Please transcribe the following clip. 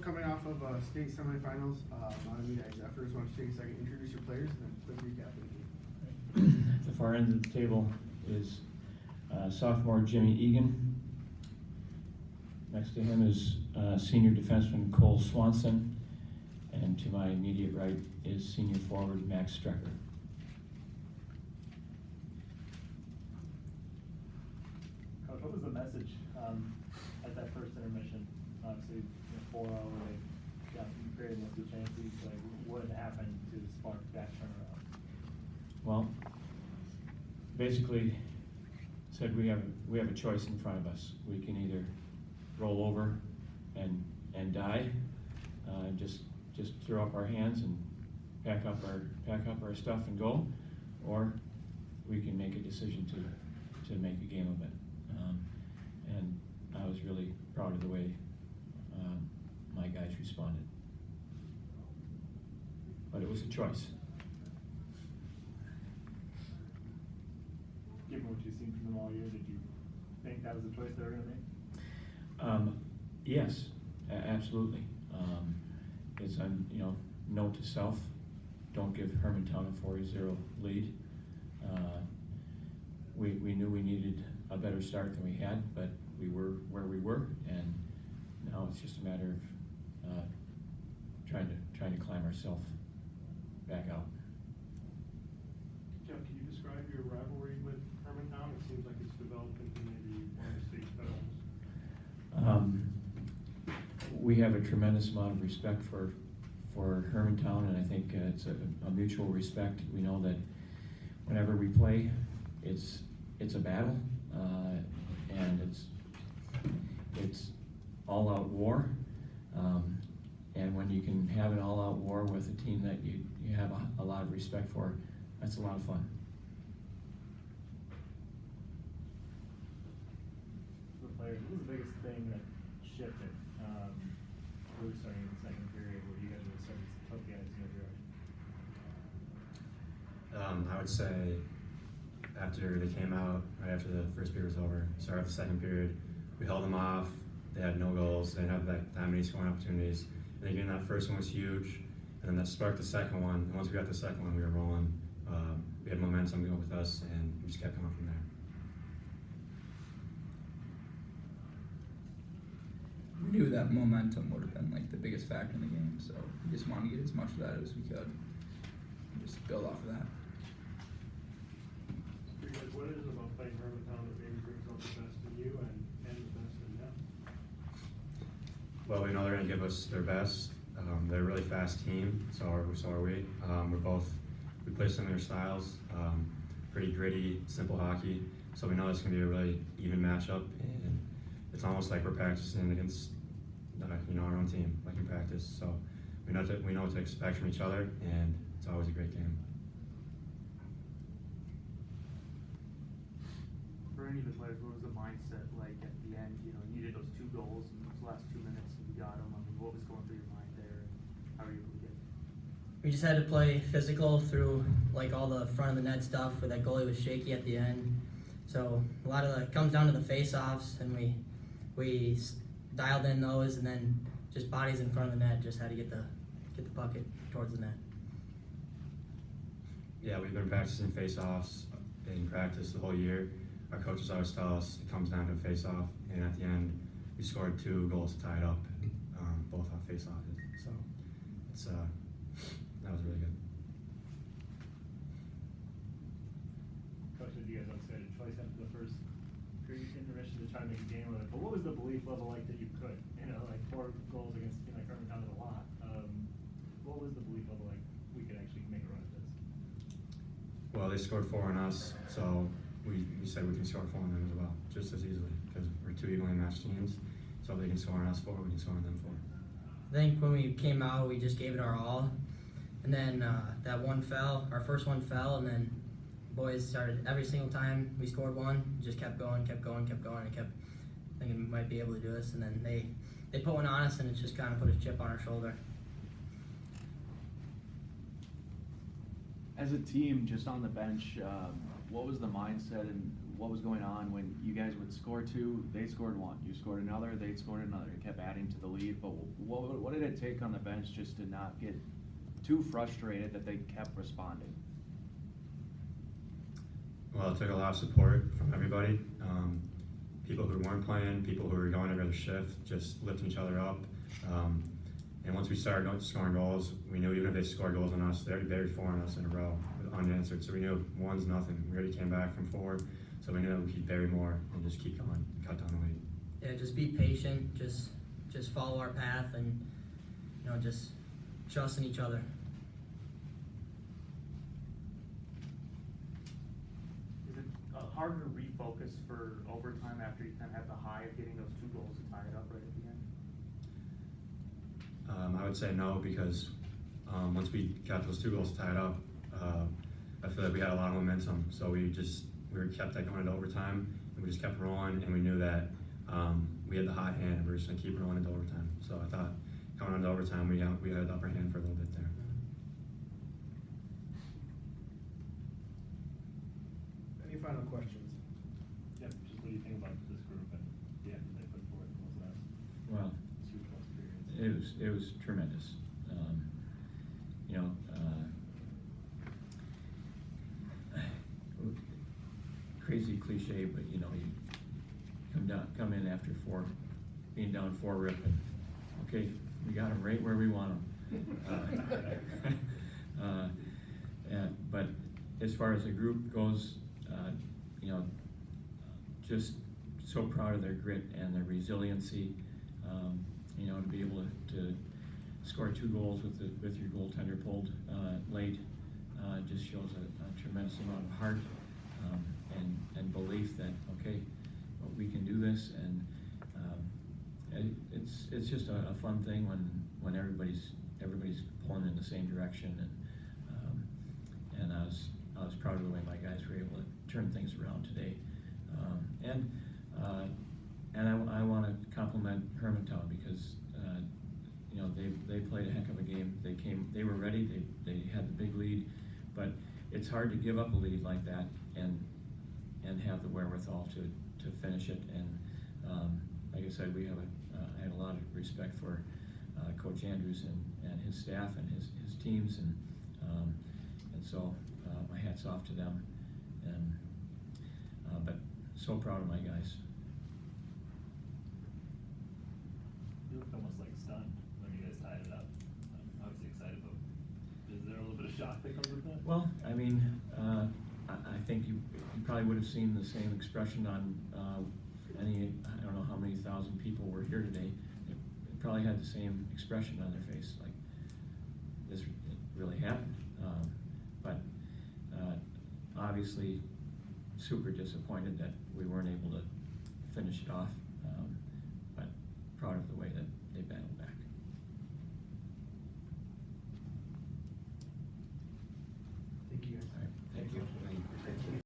coming off of state semifinals, Mahtomedi Zephyrs. Why don't you take a second, introduce your players, and then quick recap of the game. At the far end of the table is sophomore Jimmy Egan. Next to him is senior defenseman Cole Swanson. And to my immediate right is senior forward Max Strecker. Coach, what was the message at that first intermission? Obviously, 4-0, you created most of the chances. Like, what had happened to spark that turnaround? Well, basically said we have a choice in front of us. We can either roll over and die, just throw up our hands and pack up our stuff and go, or we can make a decision to make a game of it. And I was really proud of the way my guys responded. But it was a choice. Given what you've seen from them all year, did you think that was the choice they were going to make? Yes, absolutely. It's note to self: don't give Hermantown a 4-0 lead. We knew we needed a better start than we had, but we were where we were, and now it's just a matter of trying to climb ourselves back out. Jeff, can you describe your rivalry with Hermantown? It seems like it's developed into maybe one of the state titles. We have a tremendous amount of respect for Hermantown, and I think it's a mutual respect. We know that whenever we play, it's a battle, and it's all-out war. And when you can have an all-out war with a team that you have a lot of respect for, that's a lot of fun. For the players, what was the biggest thing that shifted? Really starting in the second period, where you guys really started to put the guys in your direction. I would say after they came out, right after the first period was over, started the second period, we held them off. They had no goals. They didn't have that many scoring opportunities. And again, that first one was huge, and then that sparked the second one. And once we got the second one, we were rolling. We had momentum going with us, and we just kept going from there. We knew that momentum would have been like the biggest factor in the game, so we just wanted to get as much of that as we could and just build off of that. For you guys, what is it about playing Hermantown that maybe brings out the best in you and the best in them? Well, we know they're going to give us their best. They're a really fast team, so are we. We play similar styles, pretty gritty, simple hockey. So we know it's going to be a really even matchup, and it's almost like we're practicing against our own team, like in practice. So we know what to expect from each other, and it's always a great game. For any of the players, what was the mindset like at the end? You needed those 2 goals in those last 2 minutes, and you got them. I mean, what was going through your mind there, and how were you able to get it? We just had to play physical through like all the front of the net stuff where that goalie was shaky at the end. So a lot of it comes down to the face-offs, and we dialed in those, and then just bodies in front of the net, just had to get the bucket towards the net. Yeah, we've been practicing face-offs in practice the whole year. Our coaches always tell us it comes down to a face-off, and at the end, we scored 2 goals to tie it up, both off face-offs. So that was really good. Coach, you guys obviously had a choice after the first period intermission to try to make a game of it. But what was the belief level like that you could? 4 goals against a team like Hermantown is a lot. What was the belief level like we could actually make a run at this? Well, they scored 4 on us, so we said we can score 4 on them as well, just as easily, because we're 2 evenly matched teams. So if they can score on us 4, we can score on them 4. I think when we came out, we just gave it our all, and then that one fell. Our first one fell, and then boys started every single time we scored one, just kept going, and kept thinking we might be able to do this, and then they put one on us, and it just kind of put a chip on our shoulder. As a team, just on the bench, what was the mindset and what was going on when you guys would score two, they scored one, you scored another, they scored another, it kept adding to the lead, but what did it take on the bench just to not get too frustrated that they kept responding? Well, it took a lot of support from everybody. People who weren't playing, people who were going every other shift, just lifting each other up. And once we started scoring goals, we knew even if they scored goals on us, they already buried 4 on us in a row unanswered. So we knew 1's nothing. We already came back from 4, so we knew we could bury more and just keep going, cut down the lead. Yeah, just be patient. Just follow our path, and just trust in each other. Is it harder to refocus for overtime after you kind of have the high of getting those 2 goals to tie it up right at the end? I would say no, because once we got those 2 goals tied up, I feel like we had a lot of momentum. So we kept that going into overtime, and we just kept rolling, and we knew that we had the hot hand, and we were just gonna keep rolling into overtime. So I thought going into overtime, we had the upper hand for a little bit there. Any final questions? Yep, just what do you think about this group and the effort they put forward in those last Well, 2+ periods? it was tremendous. Crazy cliche, but you come in after being down 4 rip, and okay, we got them right where we want them. But as far as the group goes, just so proud of their grit and their resiliency. To be able to score 2 goals with your goaltender pulled late just shows a tremendous amount of heart and belief that we can do this, and it's just a fun thing when everybody's pulling in the same direction, and I was proud of the way my guys were able to turn things around today, and I want to compliment Hermantown because they played a heck of a game. They were ready. They had the big lead, but it's hard to give up a lead like that and have the wherewithal to finish it. And like I said, I had a lot of respect for Coach Andrews and his staff and his teams, and so my hat's off to them. And but so proud of my guys. You looked almost like stunned when you guys tied it up. Obviously excited, but is there a little bit of shock that comes with that? Well, I mean, I think you probably would have seen the same expression on I don't know how many thousand people were here today. They probably had the same expression on their face, like this really happened. But obviously, super disappointed that we weren't able to finish it off. But proud of the way that they battled back. Thank you guys. All right.